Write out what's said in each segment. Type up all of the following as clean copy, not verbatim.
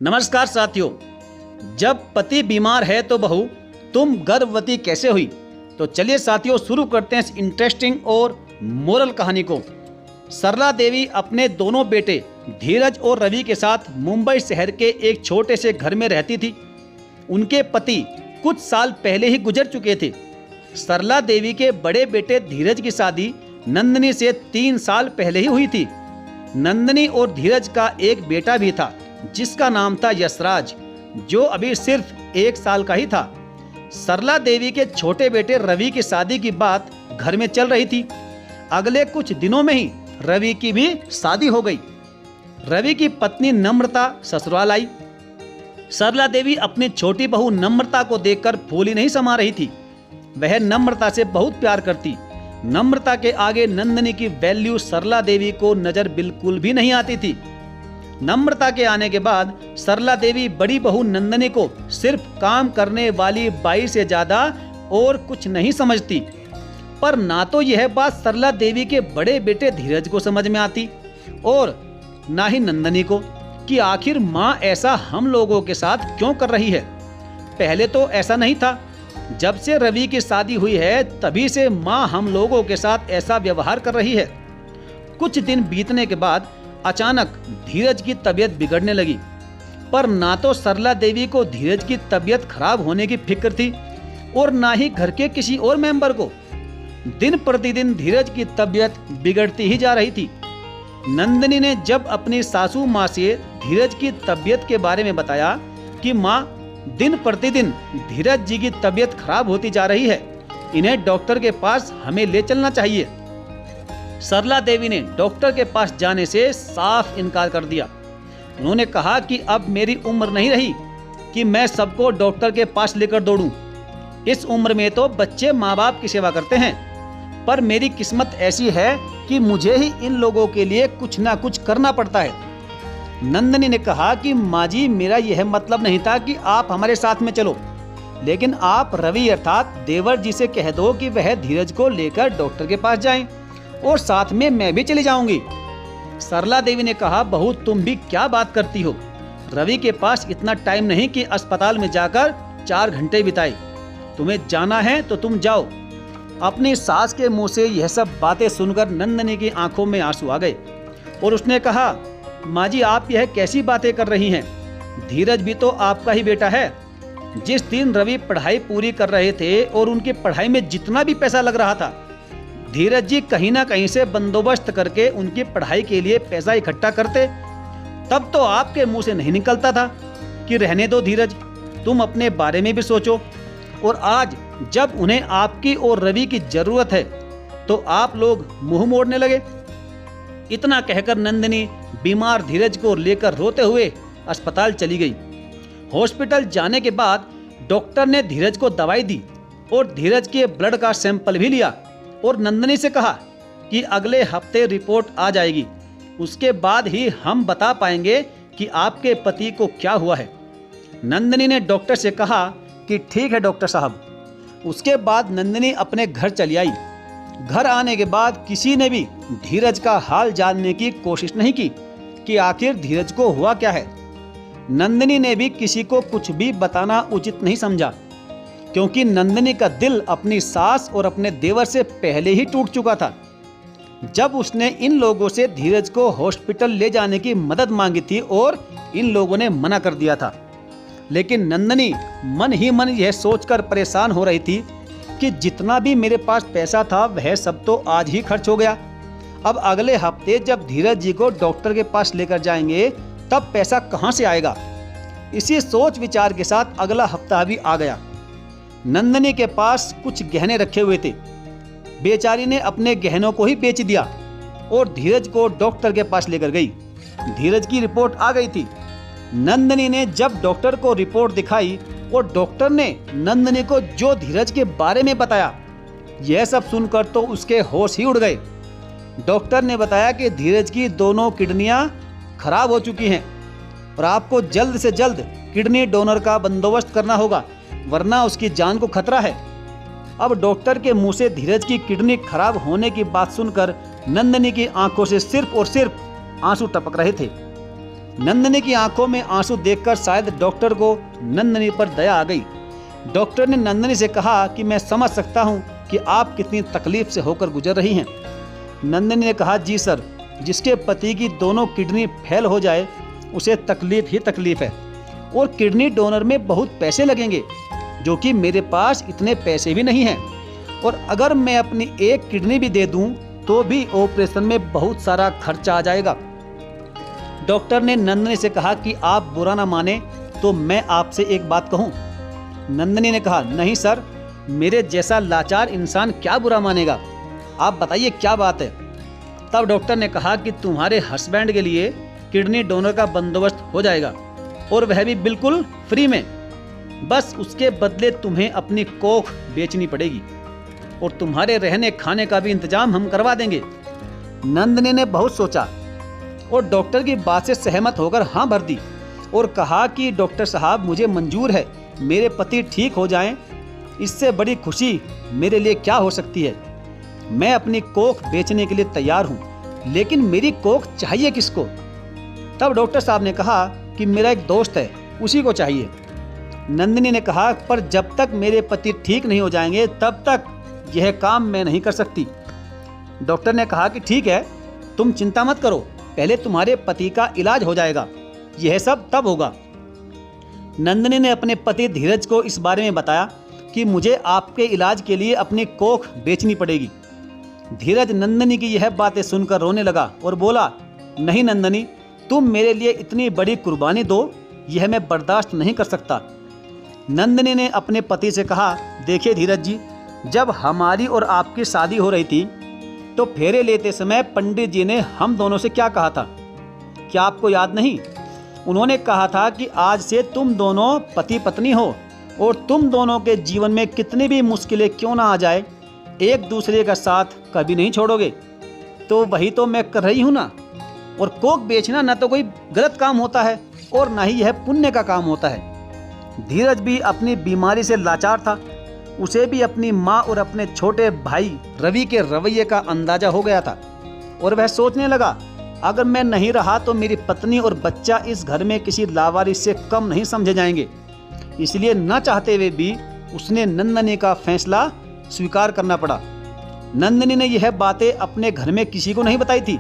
नमस्कार साथियों। जब पति बीमार है तो बहू तुम गर्भवती कैसे हुई। तो चलिए साथियों शुरू करते हैं इस इंटरेस्टिंग और मोरल कहानी को। सरला देवी अपने दोनों बेटे धीरज और रवि के साथ मुंबई शहर के एक छोटे से घर में रहती थी। उनके पति कुछ साल पहले ही गुजर चुके थे। सरला देवी के बड़े बेटे धीरज की शादी नंदिनी से 3 साल पहले ही हुई थी। नंदिनी और धीरज का एक बेटा भी था जिसका नाम था यशराज, जो अभी सिर्फ 1 साल का ही था। सरला देवी के छोटे बेटे रवि की शादी की बात घर में चल रही थी। अगले कुछ दिनों में ही रवि की भी शादी हो गई। रवि की पत्नी नम्रता ससुराल आई। सरला देवी अपनी छोटी बहू नम्रता को देखकर फूली नहीं समा रही थी। वह नम्रता से बहुत प्यार करती। नम्रता के आगे नंदिनी की वैल्यू सरला देवी को नजर बिल्कुल भी नहीं आती थी। नम्रता के आने के बाद सरला देवी बड़ी बहू नंदिनी को सिर्फ काम करने वाली बाई से ज्यादा और कुछ नहीं समझती। पर ना तो यह बात सरला देवी के बड़े बेटे धीरज को समझ में आती और ना ही नंदिनी को कि आखिर माँ ऐसा हम लोगों के साथ क्यों कर रही है। पहले तो ऐसा नहीं था। जब से रवि की शादी हुई है तभी से माँ हम लोगों के साथ ऐसा व्यवहार कर रही है। कुछ दिन बीतने के बाद अचानक धीरज की तबीयत बिगड़ने लगी। पर ना तो सरला देवी को धीरज की तबीयत खराब होने की फिक्र थी और ना ही घर के किसी और मेंबर को। दिन प्रतिदिन धीरज की तबीयत बिगड़ती ही जा रही थी। नंदिनी ने जब अपनी सासू माँ से धीरज की तबीयत के बारे में बताया कि माँ दिन प्रतिदिन धीरज जी की तबीयत खराब होती जा रही है, इन्हें डॉक्टर के पास हमें ले चलना चाहिए। सरला देवी ने डॉक्टर के पास जाने से साफ इनकार कर दिया। उन्होंने कहा कि अब मेरी उम्र नहीं रही कि मैं सबको डॉक्टर के पास लेकर दौड़ूं। इस उम्र में तो बच्चे माँ बाप की सेवा करते हैं, पर मेरी किस्मत ऐसी है कि मुझे ही इन लोगों के लिए कुछ ना कुछ करना पड़ता है। नंदिनी ने कहा कि माँ जी, मेरा यह मतलब नहीं था कि आप हमारे साथ में चलो, लेकिन आप रवि अर्थात देवर जी से कह दो कि वह धीरज को लेकर डॉक्टर के पास जाएं और साथ में मैं भी चली जाऊंगी। सरला देवी ने कहा, बहू तुम भी क्या बात करती हो। रवि के पास इतना टाइम नहीं कि अस्पताल में जाकर 4 घंटे बिताए। तुम्हें जाना है तो तुम जाओ। अपनी सास के मुंह से यह सब बातें सुनकर नंदिनी की आंखों में आंसू आ गए और उसने कहा, माँ जी आप यह कैसी बातें कर रही हैं। धीरज भी तो आपका ही बेटा है। जिस दिन रवि पढ़ाई पूरी कर रहे थे और उनकी पढ़ाई में जितना भी पैसा लग रहा था, धीरज जी कहीं ना कहीं से बंदोबस्त करके उनकी पढ़ाई के लिए पैसा इकट्ठा करते। तब तो आपके मुंह से नहीं निकलता था कि रहने दो धीरज, तुम अपने बारे में भी सोचो। और आज जब उन्हें आपकी और रवि की जरूरत है तो आप लोग मुंह मोड़ने लगे। इतना कहकर नंदिनी बीमार धीरज को लेकर रोते हुए अस्पताल चली गई। हॉस्पिटल जाने के बाद डॉक्टर ने धीरज को दवाई दी और धीरज के ब्लड का सैंपल भी लिया और नंदिनी से कहा कि अगले हफ्ते रिपोर्ट आ जाएगी, उसके बाद ही हम बता पाएंगे कि आपके पति को क्या हुआ है। नंदिनी ने डॉक्टर से कहा कि ठीक है डॉक्टर साहब। उसके बाद नंदिनी अपने घर चली आई। घर आने के बाद किसी ने भी धीरज का हाल जानने की कोशिश नहीं की कि आखिर धीरज को हुआ क्या है। नंदिनी ने भी किसी को कुछ भी बताना उचित नहीं समझा, क्योंकि नंदिनी का दिल अपनी सास और अपने देवर से पहले ही टूट चुका था। जब उसने इन लोगों से धीरज को हॉस्पिटल ले जाने की मदद मांगी थी और इन लोगों ने मना कर दिया था। लेकिन नंदिनी मन ही मन यह सोचकर परेशान हो रही थी कि जितना भी मेरे पास पैसा था वह सब तो आज ही खर्च हो गया। अब अगले हफ्ते जब धीरज जी को डॉक्टर के पास लेकर जाएंगे तब पैसा कहाँ से आएगा। इसी सोच विचार के साथ अगला हफ्ता भी आ गया। नंदिनी के पास कुछ गहने रखे हुए थे। बेचारी ने अपने गहनों को ही बेच दिया और धीरज को डॉक्टर के पास लेकर गई। धीरज की रिपोर्ट आ गई थी। नंदिनी ने जब डॉक्टर को रिपोर्ट दिखाई और डॉक्टर ने नंदिनी को जो धीरज के बारे में बताया, यह सब सुनकर तो उसके होश ही उड़ गए। डॉक्टर ने बताया कि धीरज की दोनों किडनियां खराब हो चुकी हैं और आपको जल्द से जल्द किडनी डोनर का बंदोबस्त करना होगा, वरना उसकी जान को खतरा है। अब डॉक्टर के मुंह से धीरज की किडनी खराब होने की बात सुनकर नंदिनी की आंखों से सिर्फ और सिर्फ आंसू टपक रहे थे। नंदनी की आंखों में आंसू देखकर शायद डॉक्टर को नंदनी पर दया आ गई। डॉक्टर ने नंदनी से कहा कि मैं समझ सकता हूँ कि आप कितनी तकलीफ से होकर गुजर रही हैं। नंदनी ने कहा, जी सर, जिसके पति की दोनों किडनी फेल हो जाए उसे तकलीफ ही तकलीफ है, और किडनी डोनर में बहुत पैसे लगेंगे, जो कि मेरे पास इतने पैसे भी नहीं हैं, और अगर मैं अपनी एक किडनी भी दे दूं तो भी ऑपरेशन में बहुत सारा खर्चा आ जाएगा। डॉक्टर ने नंदनी से कहा कि आप बुरा ना माने तो मैं आपसे एक बात कहूं। नंदनी ने कहा, नहीं सर, मेरे जैसा लाचार इंसान क्या बुरा मानेगा, आप बताइए क्या बात है। तब डॉक्टर ने कहा कि तुम्हारे हस्बैंड के लिए किडनी डोनर का बंदोबस्त हो जाएगा, और वह भी बिल्कुल फ्री में। बस उसके बदले तुम्हें अपनी कोख बेचनी पड़ेगी, और तुम्हारे रहने खाने का भी इंतजाम हम करवा देंगे। नंदनी ने बहुत सोचा और डॉक्टर की बात से सहमत होकर हाँ भर दी, और कहा कि डॉक्टर साहब, मुझे मंजूर है, मेरे पति ठीक हो जाएं, इससे बड़ी खुशी मेरे लिए क्या हो सकती है। मैं अपनी कोख बेचने के लिए तैयार हूँ, लेकिन मेरी कोख चाहिए किसको। तब डॉक्टर साहब ने कहा कि मेरा एक दोस्त है, उसी को चाहिए। नंदनी ने कहा, पर जब तक मेरे पति ठीक नहीं हो जाएंगे तब तक यह काम मैं नहीं कर सकती। डॉक्टर ने कहा कि ठीक है, तुम चिंता मत करो, पहले तुम्हारे पति का इलाज हो जाएगा, यह सब तब होगा। नंदनी ने अपने पति धीरज को इस बारे में बताया कि मुझे आपके इलाज के लिए अपनी कोख बेचनी पड़ेगी। धीरज नंदनी की यह बातें सुनकर रोने लगा और बोला, नहीं नंदनी, तुम मेरे लिए इतनी बड़ी कुर्बानी दो, यह मैं बर्दाश्त नहीं कर सकता। नंदनी ने अपने पति से कहा, देखिए धीरज जी, जब हमारी और आपकी शादी हो रही थी तो फेरे लेते समय पंडित जी ने हम दोनों से क्या कहा था, क्या आपको याद नहीं? उन्होंने कहा था कि आज से तुम दोनों पति पत्नी हो, और तुम दोनों के जीवन में कितनी भी मुश्किलें क्यों ना आ जाए, एक दूसरे का साथ कभी नहीं छोड़ोगे। तो वही तो मैं कर रही हूँ ना। और कोख बेचना ना तो कोई गलत काम होता है और ना ही यह पुण्य का काम होता है। धीरज भी अपनी बीमारी से लाचार था, उसे भी अपनी माँ और अपने छोटे भाई रवि के रवैये का अंदाजा हो गया था, और वह सोचने लगा, अगर मैं नहीं रहा तो मेरी पत्नी और बच्चा इस घर में किसी लावारिस से कम नहीं समझे जाएंगे। इसलिए न चाहते हुए भी उसने नंदनी का फैसला स्वीकार करना पड़ा। नंदनी ने यह बातें अपने घर में किसी को नहीं बताई थी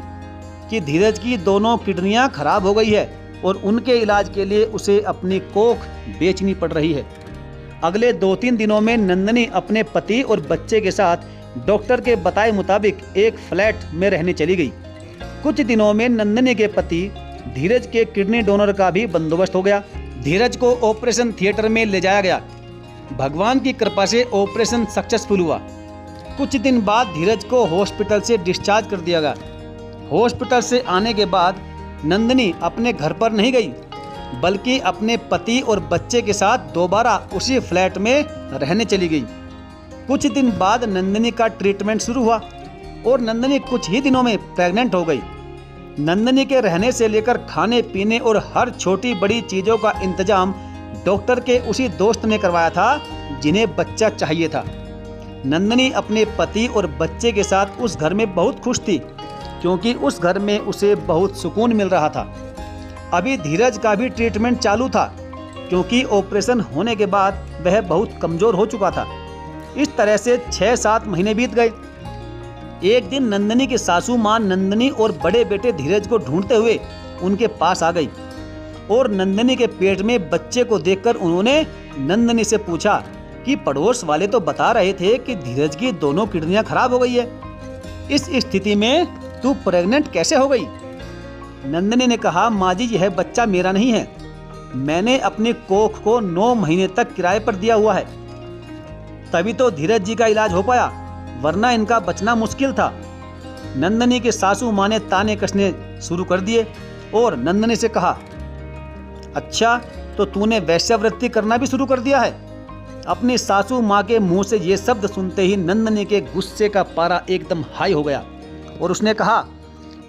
कि धीरज की दोनों किडनियां खराब हो गई है और उनके इलाज के लिए उसे अपनी कोख बेचनी पड़ रही है। अगले 2-3 दिनों में नंदनी अपने पति और बच्चे के साथ डॉक्टर के बताए मुताबिक एक फ्लैट में रहने चली गई। कुछ दिनों में नंदनी के पति धीरज के किडनी डोनर का भी बंदोबस्त हो गया। धीरज को ऑपरेशन थिएटर में ले जाया गया। भगवान की कृपा से ऑपरेशन सक्सेसफुल हुआ। कुछ दिन बाद धीरज को हॉस्पिटल से डिस्चार्ज कर दिया गया। हॉस्पिटल से आने के बाद नंदनी अपने घर पर नहीं गई, बल्कि अपने पति और बच्चे के साथ दोबारा उसी फ्लैट में रहने चली गई। कुछ दिन बाद नंदनी का ट्रीटमेंट शुरू हुआ और नंदनी कुछ ही दिनों में प्रेग्नेंट हो गई। नंदनी के रहने से लेकर खाने पीने और हर छोटी बड़ी चीज़ों का इंतजाम डॉक्टर के उसी दोस्त ने करवाया था जिन्हें बच्चा चाहिए था। नंदनी अपने पति और बच्चे के साथ उस घर में बहुत खुश थी, क्योंकि उस घर में उसे बहुत सुकून मिल रहा था। अभी धीरज का भी ट्रीटमेंट चालू था, क्योंकि ऑपरेशन होने के बाद वह बहुत कमज़ोर हो चुका था। इस तरह से 6-7 महीने बीत गए। एक दिन नंदनी की सासू माँ नंदनी और बड़े बेटे धीरज को ढूंढते हुए उनके पास आ गई, और नंदनी के पेट में बच्चे को देखकर उन्होंने नंदनी से पूछा कि पड़ोस वाले तो बता रहे थे कि धीरज की दोनों किडनियां खराब हो गई है, इस स्थिति में तू प्रेग्नेंट कैसे हो गई? नंदनी ने कहा, माँ जी, यह बच्चा मेरा नहीं है, मैंने अपनी कोख को 9 महीने तक किराए पर दिया हुआ है, तभी तो धीरज जी का इलाज हो पाया, वरना इनका बचना मुश्किल था। नंदनी के सासू माँ ने ताने कसने शुरू कर दिए और नंदनी से कहा, अच्छा तो तूने वैश्यावृत्ति करना भी शुरू कर दिया है। अपनी सासू माँ के मुंह से ये शब्द सुनते ही नंदनी के गुस्से का पारा एकदम हाई हो गया और उसने कहा,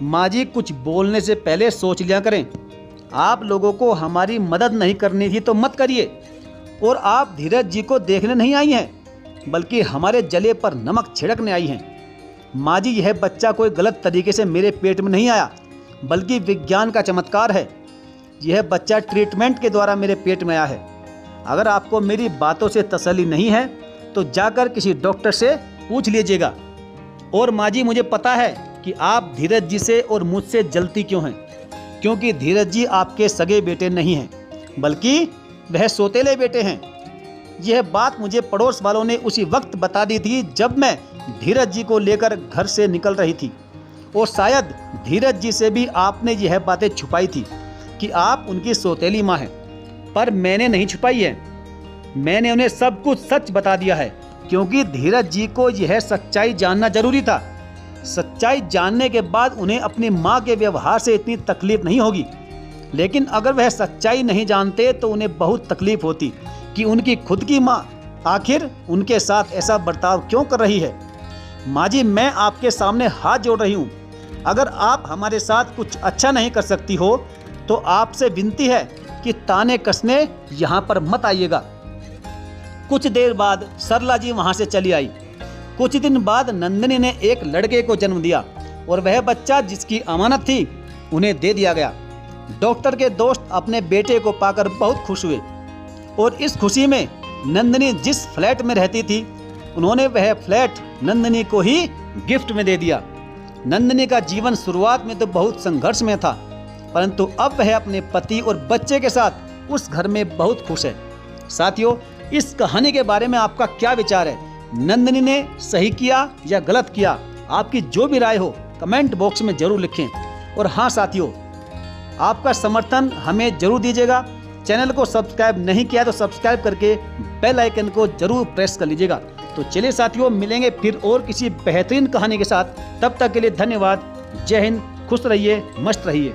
माँ जी, कुछ बोलने से पहले सोच लिया करें। आप लोगों को हमारी मदद नहीं करनी थी तो मत करिए, और आप धीरज जी को देखने नहीं आई हैं, बल्कि हमारे जले पर नमक छिड़कने आई हैं। माँ जी, यह बच्चा कोई गलत तरीके से मेरे पेट में नहीं आया, बल्कि विज्ञान का चमत्कार है। यह बच्चा ट्रीटमेंट के द्वारा मेरे पेट में आया है। अगर आपको मेरी बातों से तसल्ली नहीं है तो जाकर किसी डॉक्टर से पूछ लीजिएगा। और माँ जी, मुझे पता है कि आप धीरज जी से और मुझसे जलती क्यों हैं, क्योंकि धीरज जी आपके सगे बेटे नहीं हैं, बल्कि वह सौतेले बेटे हैं। यह बात मुझे पड़ोस वालों ने उसी वक्त बता दी थी जब मैं धीरज जी को लेकर घर से निकल रही थी। और शायद धीरज जी से भी आपने यह बातें छुपाई थी कि आप उनकी सौतेली माँ हैं, पर मैंने नहीं छुपाई है। मैंने उन्हें सब कुछ सच बता दिया है, क्योंकि धीरज जी को यह सच्चाई जानना जरूरी था। सच्चाई जानने के बाद उन्हें अपनी माँ के व्यवहार से इतनी तकलीफ नहीं होगी। लेकिन अगर वह सच्चाई नहीं जानते तो उन्हें बहुत तकलीफ होती कि उनकी खुद की माँ आखिर उनके साथ ऐसा बर्ताव क्यों कर रही है। माँ जी, मैं आपके सामने हाथ जोड़ रही हूँ। अगर आप हमारे साथ कुछ अच्छा नहीं कर सकती हो तो आपसे विनती है कि ताने कसने यहाँ पर मत आइएगा। कुछ देर बाद सरला जी वहाँ से चली आई। कुछ दिन बाद नंदिनी ने एक लड़के को जन्म दिया और वह बच्चा जिसकी अमानत थी उन्हें दे दिया गया। डॉक्टर के दोस्त अपने बेटे को पाकर बहुत खुश हुए और इस खुशी में नंदिनी जिस फ्लैट में रहती थी उन्होंने वह फ्लैट नंदिनी को ही गिफ्ट में दे दिया। नंदिनी का जीवन शुरुआत में तो बहुत संघर्ष में था, परंतु अब वह अपने पति और बच्चे के साथ उस घर में बहुत खुश है। साथियों, इस कहानी के बारे में आपका क्या विचार है? नंदिनी ने सही किया या गलत किया? आपकी जो भी राय हो कमेंट बॉक्स में जरूर लिखें। और हाँ साथियों, आपका समर्थन हमें जरूर दीजिएगा। चैनल को सब्सक्राइब नहीं किया तो सब्सक्राइब करके बेल आइकन को जरूर प्रेस कर लीजिएगा। तो चलिए साथियों, मिलेंगे फिर और किसी बेहतरीन कहानी के साथ। तब तक के लिए धन्यवाद। जय हिंद, खुश रहिए, मस्त रहिए।